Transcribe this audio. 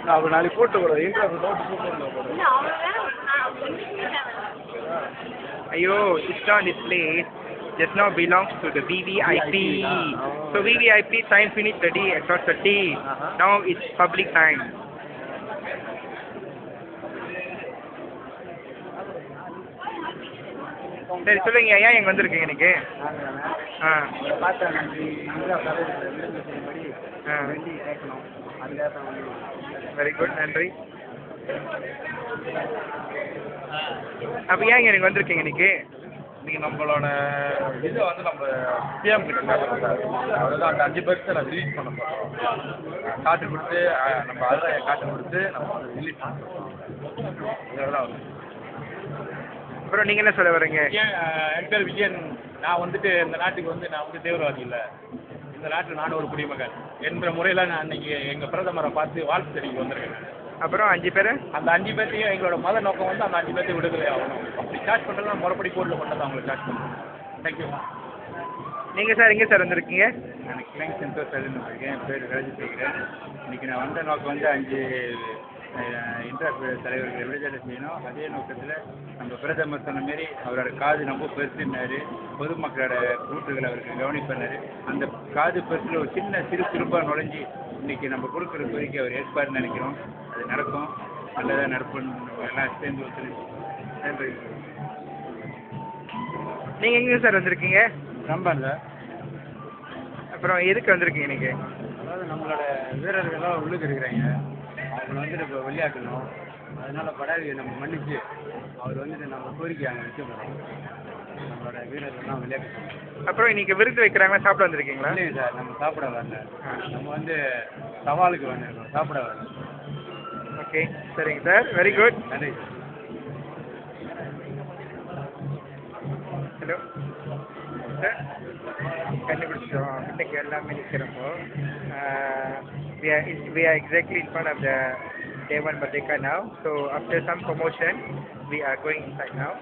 நான் அப்போ நாளைக்கு போட்டுக்கூடாது இன்ட்ரெஸ்ட் நோட்டு போட்டு Ayo, it's not this place. Just now belongs to the VVIP. So VVIP time finished 30 across 30. Now it's public time. சரி சொல்லுங்க ஏன் இங்கே வந்திருக்கீங்க இன்னைக்கு? ஆ வெரி குட், நன்றி. அப்போ ஏன் இங்கே வந்திருக்கீங்க இன்னைக்கு? இன்னைக்கு நம்மளோட இதை வந்து நம்ம பிஎம் கிட்ட பேசுகிறோம் சார். அதுதான் அந்த 5 பேருக்கு நான் ரிலீஸ் பண்ண போகிறோம். காட்டு கொடுத்து நம்ம அதில் காட்டு கொடுத்து நம்ம ரிலீஸ் பண்ண போகிறோம். இதெல்லாம் வந்து அப்புறம் நீங்கள் என்ன சொல்ல வரீங்க? என் பேர் விஜயன். நான் வந்துட்டு இந்த நாட்டுக்கு வந்து நான் வந்து தீவிரவாதி இல்லை. இந்த நாட்டில் நானும் ஒரு குடிமகன் என்ற முறையில் நான் அன்றைக்கி எங்கள் பிரதமரை பார்த்து வாழ்த்து தெரிவிக்க வந்திருக்கேன். அப்புறம் 5 பேர் அந்த 5 பேர்த்தையும் எங்களோட மத நோக்கம் வந்து அந்த 5 பேர்த்தையும் விடுதலை ஆகணும். அப்படி சார்ஜ் பண்ணுறது முறைப்படி கோர்ட்டில் கொண்டு அவங்களை சார்ஜ் பண்ணுறோம். தேங்க்யூ. நீங்கள் சார் எங்கே சார் வந்திருக்கீங்க? நான் கிளைம் சென்டர் சைடுன்னு இருக்கேன். என் பேர் ராஜசேகரன். இன்றைக்கி நான் வந்த நோக்கம் வந்து 5 இந்தியா தலைவர்கள் விடுதலை செய்யணும். அதே நோக்கத்தில் நம்ம பிரதமர் சொன்ன மாரி அவரோட காது ரொம்ப பெருசுன்னாரு. பொதுமக்களோட கூட்டுகளை அவருக்கு கவனிப்பார். அந்த காது பெருசில் ஒரு சின்ன சிறு திருப்பாக நுழைஞ்சி இன்றைக்கி நம்ம கொடுக்குற கோரிக்கை அவர் ஏற்பாருன்னு நினைக்கிறோம். அது நடக்கும், நல்லதாக நடக்கும்னு எல்லாம் சேர்ந்து ஒத்துழைச்சு. நன்றி. நீங்கள் எங்கே சார் வந்திருக்கீங்க? Number sir. அப்புறம் எதுக்கு வந்திருக்கீங்க இன்னைக்கு? அதாவது நம்மளோட வீரர்கள்லாம் உள்ளுக்கு இருக்கிறாங்க. அவங்கள வந்துட்டு இப்போ வெளியாக்கணும். அதனால் படாது நம்ம மன்னிச்சு அவர் வந்துட்டு நம்ம கோரிக்கை அங்கே வைக்க போகிறோம். நம்மளோட வீரர்கள்லாம் வெளியாக்கணும். அப்புறம் இன்னைக்கு விருது வைக்கிறாங்களா, சாப்பிட வந்திருக்கீங்களா? இல்லைங்க சார், நம்ம சாப்பிட வரல. நம்ம வந்து சவாலுக்கு வந்திருக்கோம், சாப்பிட வரல. ஓகே, சரிங்க சார், வெரி குட். நன்றி. ஹலோ சார், கண்டுபிடிச்சோம். இன்னைக்கு எல்லாமே நிற்கிறப்போ we are exactly in front of the Dewan Merdeka now. So after some commotion, we are going inside now.